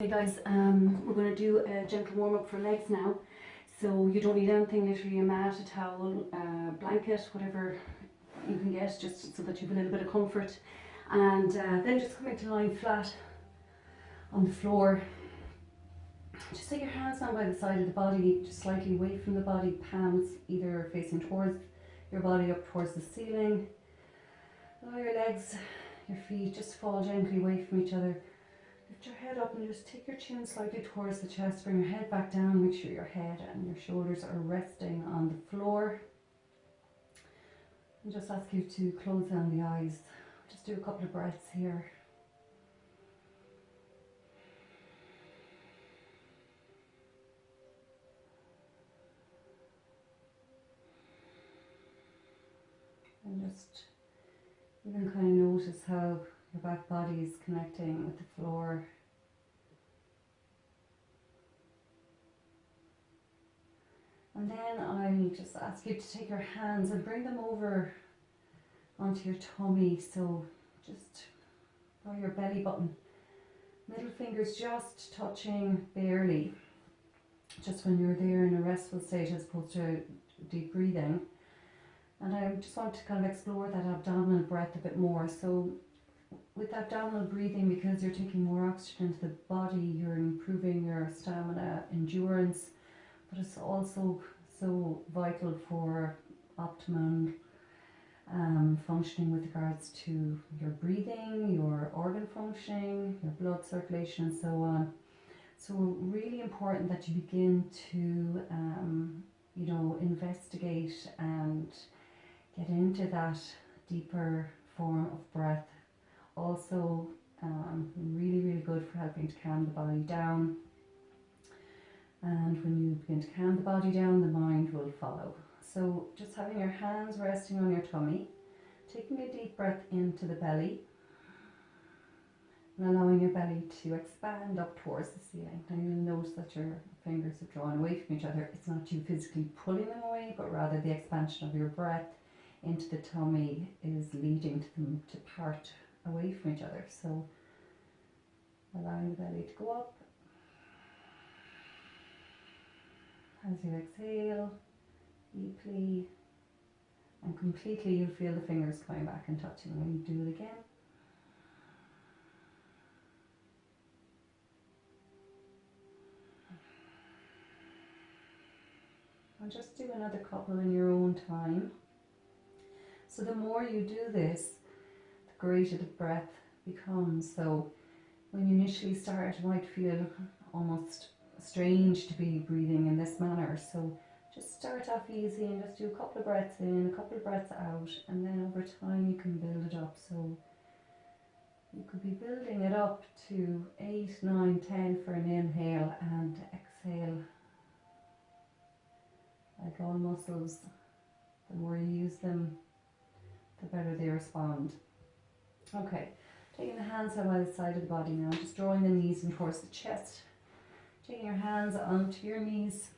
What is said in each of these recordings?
Hey guys, we're going to do a gentle warm up for legs now. So you don't need anything, literally a mat, a towel, a blanket, whatever you can get, just so that you have a little bit of comfort. And then just come into lying flat on the floor. Just take your hands down by the side of the body, just slightly away from the body, palms either facing towards your body, up towards the ceiling. Allow your legs, your feet just fall gently away from each other. Lift your head up and just take your chin slightly towards the chest. Bring your head back down. Make sure your head and your shoulders are resting on the floor. And just ask you to close down the eyes. Just do a couple of breaths here. And just even kind of notice how your back body is connecting with the floor. And then I'll just ask you to take your hands and bring them over onto your tummy. So just by your belly button. Middle fingers just touching barely. Just when you're there in a restful state as opposed to deep breathing. And I just want to kind of explore that abdominal breath a bit more. So with abdominal breathing, because you're taking more oxygen into the body, you're improving your stamina, endurance, but it's also so vital for optimum functioning with regards to your breathing, your organ functioning, your blood circulation and so on. So really important that you begin to investigate and get into that deeper form of breath. Also really good for helping to calm the body down. And when you begin to calm the body down, the mind will follow. So just having your hands resting on your tummy, taking a deep breath into the belly, and allowing your belly to expand up towards the ceiling. Now you'll notice that your fingers have drawn away from each other. It's not you physically pulling them away, but rather the expansion of your breath into the tummy is leading to them to part away from each other. So allowing the belly to go up. As you exhale deeply and completely, you'll feel the fingers coming back and touching when you do it again. And just do another couple in your own time. So the more you do this, the greater the breath becomes. So when you initially start, it might feel almost strange to be breathing in this manner. So just start off easy and just do a couple of breaths in, a couple of breaths out, and then over time you can build it up. So you could be building it up to 8, 9, 10 for an inhale, and exhale. Like all muscles, the more you use them, the better they respond. Okay, taking the hands out by the side of the body now, just drawing the knees in towards the chest. Taking your hands onto your knees,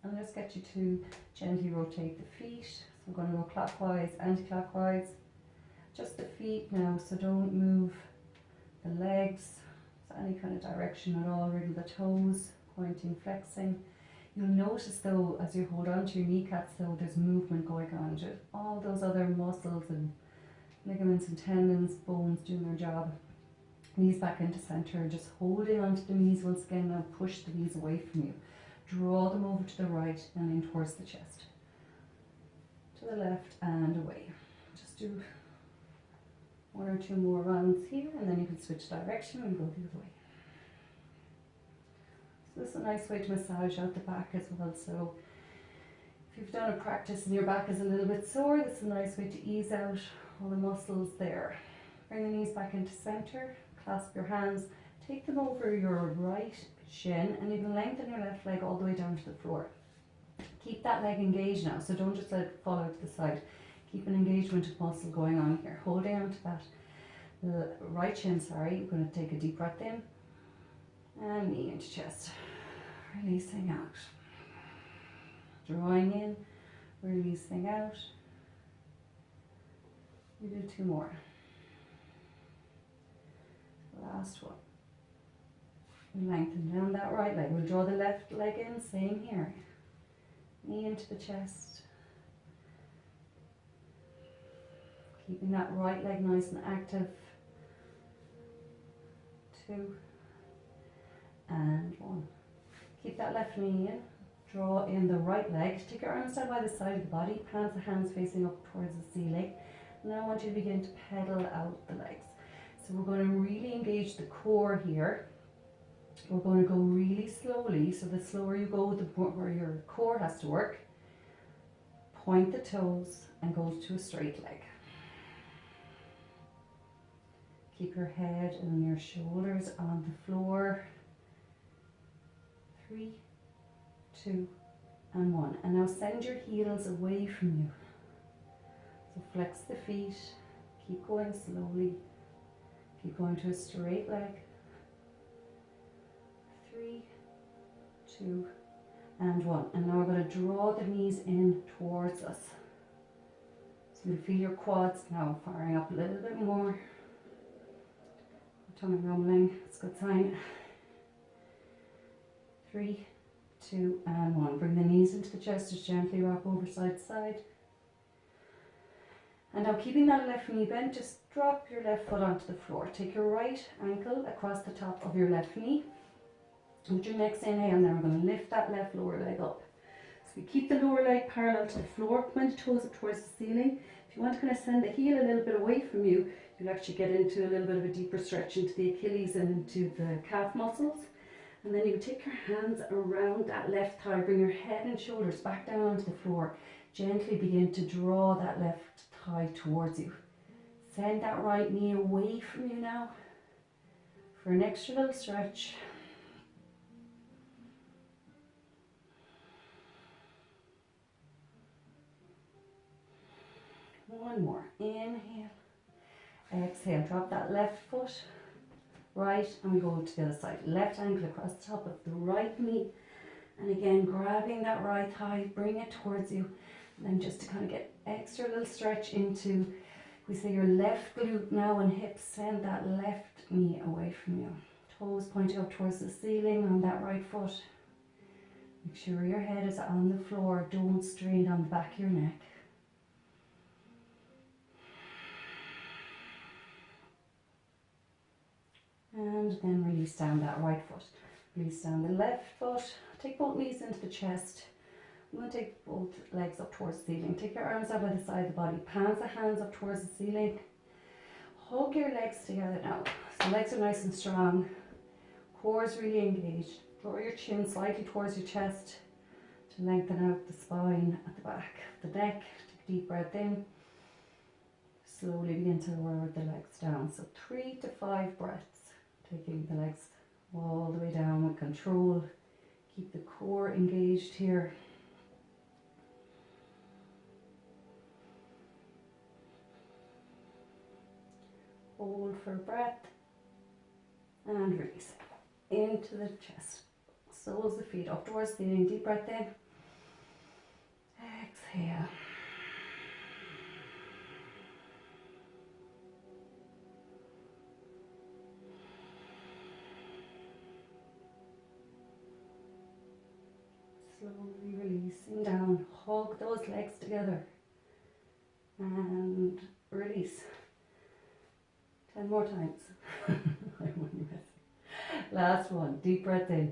and just get you to gently rotate the feet. So I'm going to go clockwise, anti-clockwise. Just the feet now, so don't move the legs, so any kind of direction at all, wriggle the toes, pointing, flexing. You'll notice though, as you hold on to your kneecaps though, there's movement going on. Just all those other muscles and ligaments and tendons, bones doing their job. Knees back into center, just holding onto the knees once again. Now push the knees away from you. Draw them over to the right and in towards the chest. To the left and away. Just do 1 or 2 more rounds here, and then you can switch direction and go the other way. So this is a nice way to massage out the back as well. So if you've done a practice and your back is a little bit sore, this is a nice way to ease out all the muscles there. Bring the knees back into center, clasp your hands, take them over your right shin, and you can lengthen your left leg all the way down to the floor. Keep that leg engaged now, so don't just let it fall out to the side. Keep an engagement of muscle going on here. Holding on to that right shin, you're going to take a deep breath in, and knee into chest. Releasing out. Drawing in, releasing out. We do 2 more. Last one. Lengthen down that right leg. We'll draw the left leg in, same here. Knee into the chest. Keeping that right leg nice and active. 2 and 1. Keep that left knee in. Draw in the right leg. Take your arms down by the side of the body. Plant the hands facing up towards the ceiling. Now I want you to begin to pedal out the legs. So we're going to really engage the core here. We're going to go really slowly. So the slower you go, the more your core has to work. Point the toes and go to a straight leg. Keep your head and your shoulders on the floor. 3, 2, and 1. And now send your heels away from you. So flex the feet. Keep going slowly. Keep going to a straight leg. 3, 2, and 1. And now we're going to draw the knees in towards us. So you'll feel your quads now firing up a little bit more. Tummy rumbling, it's a good sign. 3, 2, and 1. Bring the knees into the chest, just gently rock over side to side. And now keeping that left knee bent, just drop your left foot onto the floor. Take your right ankle across the top of your left knee. With your next inhale, and then we're going to lift that left lower leg up. So we keep the lower leg parallel to the floor, point the toes up towards the ceiling. If you want to kind of send the heel a little bit away from you, you'll actually get into a little bit of a deeper stretch into the Achilles and into the calf muscles. And then you take your hands around that left thigh, bring your head and shoulders back down onto the floor. Gently begin to draw that left thigh towards you. Send that right knee away from you now for an extra little stretch. One more. Inhale. Exhale. Drop that left foot. Right. And we go to the other side. Left ankle across the top of the right knee. And again, grabbing that right thigh. Bring it towards you. And then just to kind of get extra little stretch into, we say your left glute now and hips. Send that left knee away from you. Toes pointing up towards the ceiling on that right foot. Make sure your head is on the floor. Don't strain on the back of your neck. And then release down that right foot. Release down the left foot. Take both knees into the chest. I'm going to take both legs up towards the ceiling. Take your arms out by the side of the body. Plant the hands up towards the ceiling. Hug your legs together now. So legs are nice and strong. Core is really engaged. Draw your chin slightly towards your chest to lengthen out the spine at the back of the neck. Take a deep breath in. Slowly begin to lower the legs down. So 3 to 5 breaths. Taking the legs all the way down with control. Keep the core engaged here. Hold for a breath. And release. Into the chest. Soles the feet up towards the ceiling. Deep breath in. Exhale. Slowly releasing down. Hug those legs together. And release. 10 more times. Last one. Deep breath in.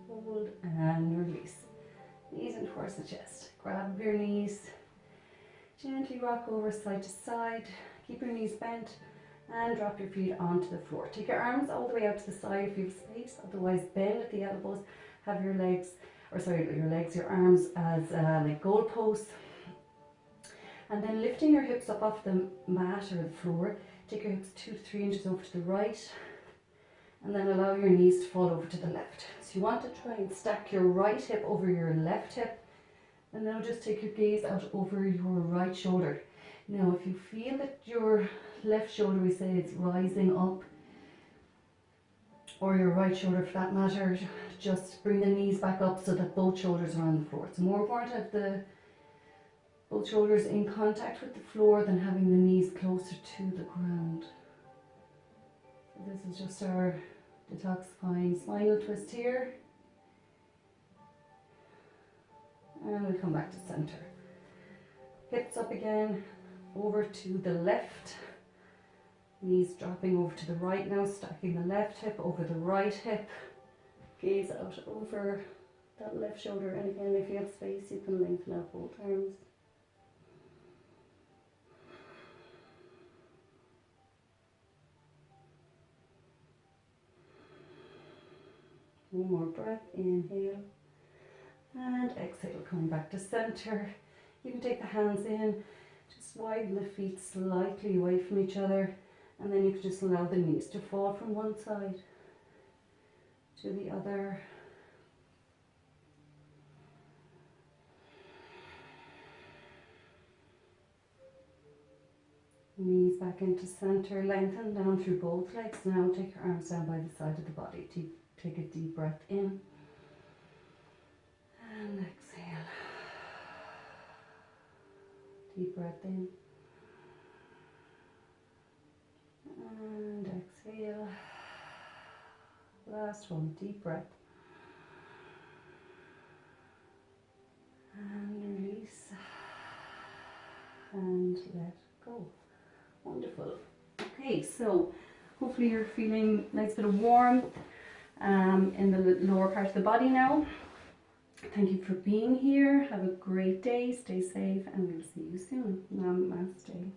Hold and release. Knees in towards the chest. Grab your knees. Gently rock over side to side. Keep your knees bent and drop your feet onto the floor. Take your arms all the way out to the side if you have space. Otherwise, bend at the elbows. Have your legs, your arms as like goal posts. And then lifting your hips up off the mat or the floor. Take your hips 2 to 3 inches over to the right. And then allow your knees to fall over to the left. So you want to try and stack your right hip over your left hip. And now just take your gaze out over your right shoulder. Now if you feel that your left shoulder, we say it's rising up, or your right shoulder for that matter, just bring the knees back up so that both shoulders are on the floor. It's more important to have both shoulders in contact with the floor than having the knees closer to the ground. So this is just our detoxifying spinal twist here. And we come back to center. Hips up again, over to the left. Knees dropping over to the right now, stacking the left hip over the right hip. Gaze out over that left shoulder, and again, if you have space, you can lengthen out both arms. One more breath, inhale and exhale, coming back to center. You can take the hands in, just widen the feet slightly away from each other, and then you can just allow the knees to fall from one side to the other. Knees back into center, lengthen down through both legs. Now take your arms down by the side of the body. Take a deep breath in and exhale. Deep breath in and exhale. Last one, deep breath and release and let go. Wonderful. Okay, so hopefully you're feeling a nice bit of warmth in the lower part of the body now. Thank you for being here. Have a great day. Stay safe, and we'll see you soon. Namaste.